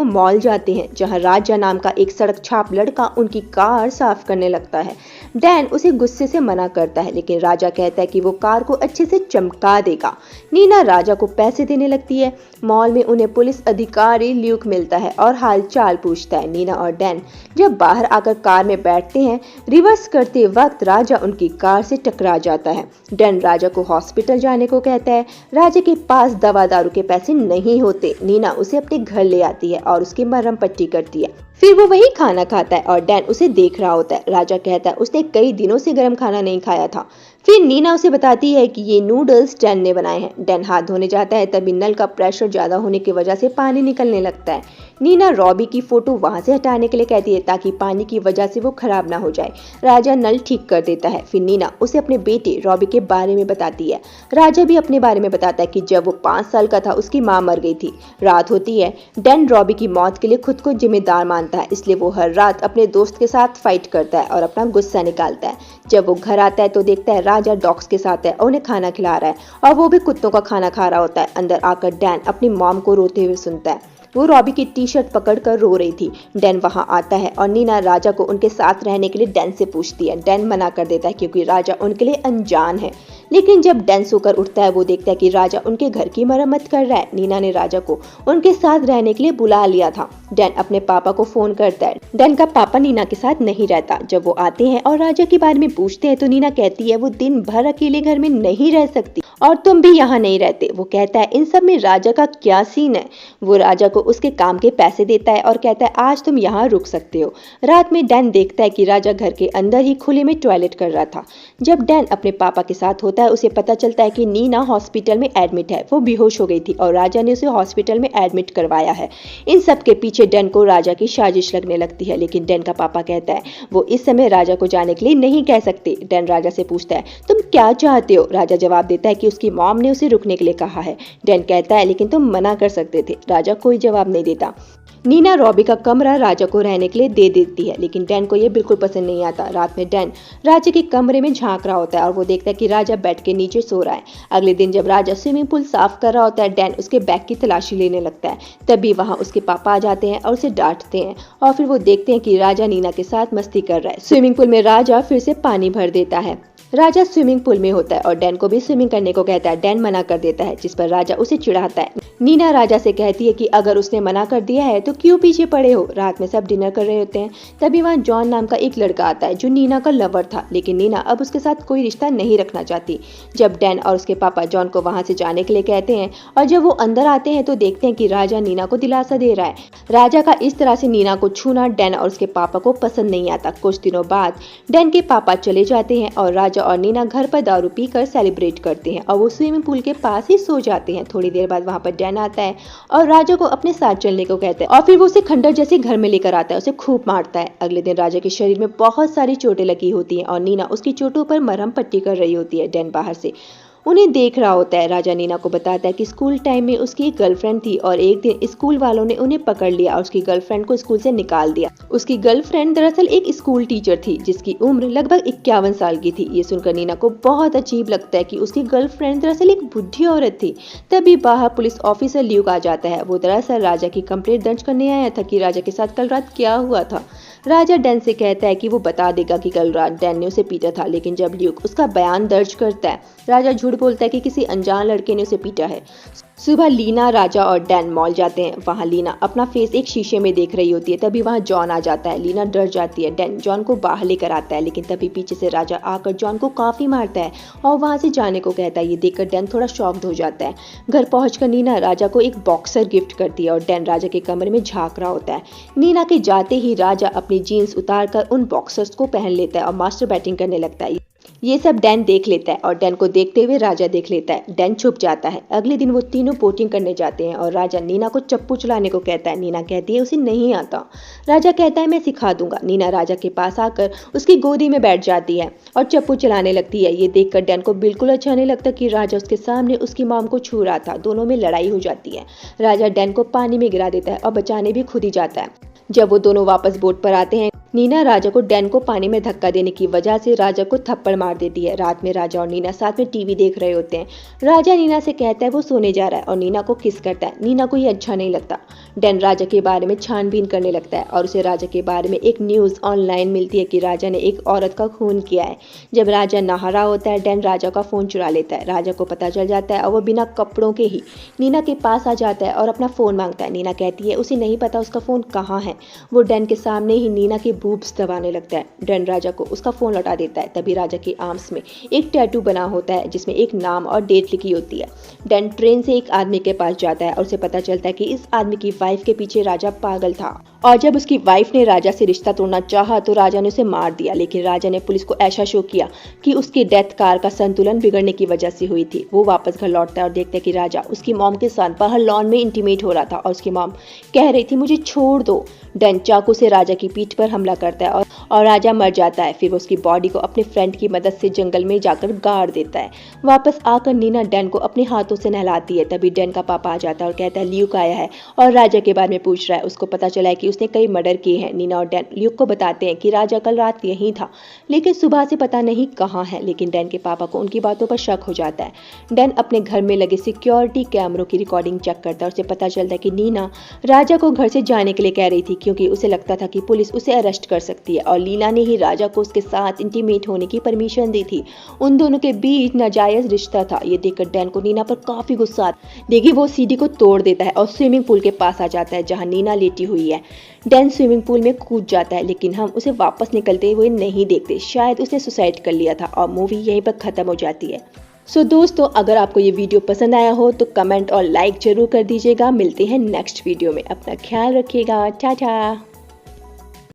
Mall जाते हैं जहां राजा नाम का एक सड़क छाप लड़का उनकी कार साफ करने लगता है। डैन उसे गुस्से से मना करता है, लेकिन राजा कहता है कि वो कार को अच्छे से चमका देगा। नीना राजा को पैसे देने लगती है। मॉल में उन्हें पुलिस अधिकारी ल्यूक मिलता है और हालचाल पूछता है। नीना और डैन जब बाहर आकर कार में बैठते हैं, रिवर्स करते वक्त राजा उनकी कार से टकरा जाता है। डैन राजा को हॉस्पिटल जाने को कहता है। राजा के पास दवा दारू के पैसे नहीं होते। नीना उसे अपने घर ले आती है और उसकी मरहम पट्टी करती है। फिर वो वही खाना खाता है और डैन उसे देख रहा होता है। राजा कहता है उसने कई दिनों से गर्म खाना नहीं खाया था। फिर नीना उसे बताती है कि ये नूडल्स डैन ने बनाए हैं। डैन हाथ धोने जाता है, तभी नल का प्रेशर ज्यादा होने की वजह से पानी निकलने लगता है। नीना रॉबी की फोटो वहां से हटाने के लिए कहती है ताकि पानी की वजह से वो खराब ना हो जाए। राजा नल ठीक कर देता है। फिर नीना उसे अपने बेटे रॉबी के बारे में बताती है। राजा भी अपने बारे में बताता है कि जब वो 5 साल का था उसकी माँ मर गई थी। रात होती है। डैन रॉबी की मौत के लिए खुद को जिम्मेदार मानता है, इसलिए वो हर रात अपने दोस्त के साथ फाइट करता है और अपना गुस्सा निकालता है। जब वो घर आता है तो देखता है राजा डॉग्स के साथ है और उन्हें खाना खिला रहा है और वो भी कुत्तों का खाना खा रहा होता है। अंदर आकर डैन अपनी मॉम को रोते हुए सुनता है। वो रॉबी की टी शर्ट पकड़कर रो रही थी। डैन वहां आता है और नीना राजा को उनके साथ रहने के लिए डैन से पूछती है। डैन मना कर देता है क्योंकि राजा उनके लिए अनजान है। लेकिन जब डैन सोकर उठता है वो देखता है कि राजा उनके घर की मरम्मत कर रहा है। नीना ने राजा को उनके साथ रहने के लिए बुला लिया था। डैन अपने पापा को फोन करता है। डैन का पापा नीना के साथ नहीं रहता। जब वो आते हैं और राजा के बारे में पूछते हैं तो नीना कहती है वो दिन भर अकेले घर में नहीं रह सकती और तुम भी यहाँ नहीं रहते। वो कहता है इन सब में राजा का क्या सीन है। वो राजा को उसके काम के पैसे देता है और कहता है आज तुम यहाँ रुक सकते हो। रात में डैन देखता है कि राजा घर के अंदर ही खुले में टॉयलेट कर रहा था। जब डैन अपने पापा के साथ होता है उसे पता चलता है कि नीना हॉस्पिटल में एडमिट है। वो बेहोश हो गई थी और राजा ने उसे हॉस्पिटल में एडमिट करवाया है। इन सब के पीछे डैन को राजा की साजिश लगने लगती है, लेकिन डैन का पापा कहता है वो इस समय राजा को जाने के लिए नहीं कह सकते। डैन राजा से पूछता है तुम क्या चाहते हो। राजा जवाब देता है कि उसकी मॉम ने उसे रुकने के लिए कहा है। डैन कहता है लेकिन तुम मना कर सकते थे। राजा कोई जवाब नहीं देता। नीना रॉबी का कमरा राजा को रहने के लिए दे देती है, लेकिन डैन को यह बिल्कुल पसंद नहीं आता। रात में डैन राजा के कमरे में झांक रहा होता है और वो देखता है कि राजा बेड के नीचे सो रहा है। अगले दिन जब राजा स्विमिंग पूल साफ कर रहा होता है, डैन उसके बैग की तलाशी लेने लगता है। तभी वहां उसके पापा आ जाते हैं और उसे डांटते हैं और फिर वो देखते हैं कि राजा नीना के साथ मस्ती कर रहा है। स्विमिंग पूल में राजा फिर से पानी भर देता है। राजा स्विमिंग पूल में होता है और डैन को भी स्विमिंग करने को कहता है। डैन मना कर देता है, जिस पर राजा उसे चिढ़ाता है। नीना राजा से कहती है कि अगर उसने मना कर दिया है तो क्यों पीछे पड़े हो। रात में सब डिनर कर रहे होते हैं। तभी वहाँ जॉन नाम का एक लड़का आता है जो नीना का लवर था, लेकिन नीना अब उसके साथ कोई रिश्ता नहीं रखना चाहती। जब डैन और उसके पापा जॉन को वहां से जाने के लिए कहते हैं और जब वो अंदर आते हैं तो देखते हैं कि राजा नीना को दिलासा दे रहा है। राजा का इस तरह से नीना को छूना डैन और उसके पापा को पसंद नहीं आता। कुछ दिनों बाद डैन के पापा चले जाते हैं और राजा और नीना घर पर दारू पीकर सेलिब्रेट करते हैं और वो स्विमिंग पूल के पास ही सो जाते हैं। थोड़ी देर बाद वहां पर डैन आता है और राजा को अपने साथ चलने को कहता है और फिर वो उसे खंडर जैसे घर में लेकर आता है, उसे खूब मारता है। अगले दिन राजा के शरीर में बहुत सारी चोटें लगी होती हैं और नीना उसकी चोटों पर मरहम पट्टी कर रही होती है। डैन बाहर से उन्हें देख रहा होता है। राजा नीना को बताता है कि स्कूल टाइम में उसकी एक गर्लफ्रेंड थी और एक दिन स्कूल वालों ने उन्हें पकड़ लिया और उसकी गर्लफ्रेंड को स्कूल से निकाल दिया। उसकी गर्लफ्रेंड दरअसल एक स्कूल टीचर थी जिसकी उम्र लगभग 51 साल की थी। ये सुनकर नीना को बहुत अजीब लगता है कि उसकी गर्लफ्रेंड दरअसल एक बुढ़ी औरत थी। तभी बाहर पुलिस ऑफिसर ल्यूक आ जाता है। वो दरअसल राजा की कंप्लेंट दर्ज करने आया था कि राजा के साथ कल रात क्या हुआ था। राजा डैन से कहता है कि वो बता देगा कि कल रात डैन ने उसे पीटा था, लेकिन जब ल्यूक उसका बयान दर्ज करता है, राजा झूठ बोलता है कि किसी अनजान लड़के ने उसे पीटा है। सुबह लीना, राजा और डैन मॉल जाते हैं। वहां लीना अपना फेस एक शीशे में देख रही होती है। तभी वहां जॉन आ जाता है। लीना डर जाती है। डैन जॉन को बाहर लेकर आता है, लेकिन तभी पीछे से राजा आकर जॉन को काफी मारता है और वहां से जाने को कहता है। ये देखकर डैन थोड़ा शॉक्ड हो जाता है। घर पहुंचकर नीना राजा को एक बॉक्सर गिफ्ट करती है और डैन राजा के कमरे में झांक रहा होता है। नीना के जाते ही राजा अपनी जीन्स उतारकर उन बॉक्सर्स को पहन लेता है और मास्टर बैटिंग करने लगता है। ये सब डैन देख लेता है और डैन को देखते हुए राजा देख लेता है। डैन छुप जाता है। अगले दिन वो तीनों बोटिंग करने जाते हैं और राजा नीना को चप्पू चलाने को कहता है। नीना कहती है उसे नहीं आता। राजा कहता है मैं सिखा दूंगा। नीना राजा के पास आकर उसकी गोदी में बैठ जाती है और चप्पू चलाने लगती है। ये देखकर डैन को बिल्कुल अच्छा नहीं लगता कि राजा उसके सामने उसकी मॉम को छू रहा था। दोनों में लड़ाई हो जाती है। राजा डैन को पानी में गिरा देता है और बचाने भी खुद ही जाता है। जब वो दोनों वापस बोट पर आते हैं, नीना राजा को डैन को पानी में धक्का देने की वजह से राजा को थप्पड़ मार देती है। रात में राजा और नीना साथ में टीवी देख रहे होते हैं। राजा नीना से कहता है वो सोने जा रहा है और नीना को किस करता है। नीना को ये अच्छा नहीं लगता। डैन राजा के बारे में छानबीन करने लगता है और उसे राजा के बारे में एक न्यूज़ ऑनलाइन मिलती है कि राजा ने एक औरत का खून किया है। जब राजा नहा रहा होता है, डैन राजा का फ़ोन चुरा लेता है। राजा को पता चल जाता है और वो बिना कपड़ों के ही नीना के पास आ जाता है और अपना फ़ोन मांगता है। नीना कहती है उसे नहीं पता उसका फ़ोन कहाँ है। वो डैन के सामने ही नीना के बूब्स दबाने लगता है। डैन राजा को उसका फ़ोन लौटा देता है। तभी राजा के आर्म्स में एक टैटू बना होता है जिसमें एक नाम और डेट लिखी होती है। डैन ट्रेन से एक आदमी के पास जाता है और उसे पता चलता है कि इस आदमी की वाइफ के पीछे राजा पागल था और जब उसकी वाइफ ने राजा से रिश्ता तोड़ना चाहा तो राजा ने उसे मार दिया। लेकिन राजा ने पुलिस को ऐसा शो किया कि उसकी डेथ कार का संतुलन बिगड़ने की वजह से हुई थी। वो वापस घर लौटता है और देखता है कि राजा उसकी मॉम के साथ बाहर लॉन में इंटीमेट हो रहा था और उसकी मॉम कह रही थी मुझे छोड़ दो। डैन चाकू से राजा की पीठ पर हमला करता है और राजा मर जाता है। फिर वो उसकी बॉडी को अपने फ्रेंड की मदद से जंगल में जाकर गाड़ देता है। वापस आकर नीना डैन को अपने हाथों से नहलाती है। तभी डैन का पापा आ जाता है और कहता है ल्यूक आया है और राजा के बारे में पूछ रहा है। उसको पता चला है कि उसने कई मर्डर किए हैं। नीना और डैन ल्यूक को बताते हैं कि राजा कल रात यहीं था लेकिन सुबह से पता नहीं कहाँ है। लेकिन डैन के पापा को उनकी बातों पर शक हो जाता है। डैन अपने घर में लगे सिक्योरिटी कैमरों की रिकॉर्डिंग चेक करता है। उसे पता चलता है कि नीना राजा को घर से जाने के लिए कह रही थी क्योंकि उसे लगता था कि पुलिस उसे अरेस्ट कर सकती है और लीना ने ही राजा को उसके साथ इंटीमेट होने की परमिशन दी थी। उन दोनों के बीच नाजायज रिश्ता था। ये देखकर डैन को नीना पर काफी गुस्सा आता है। देखिए वो सीढ़ी को तोड़ देता है और स्विमिंग पूल के पास आ जाता है जहां नीना लेटी हुई है। डैन स्विमिंग पूल में कूद जाता है लेकिन हम उसे वापस निकलते हुए नहीं देखते। शायद उसने सुसाइड कर लिया था और मूवी यहीं पर खत्म हो जाती है। सो दोस्तों, अगर आपको ये वीडियो पसंद आया हो तो कमेंट और लाइक जरूर कर दीजिएगा। मिलते हैं नेक्स्ट वीडियो में। अपना ख्याल रखिएगा। टाटा।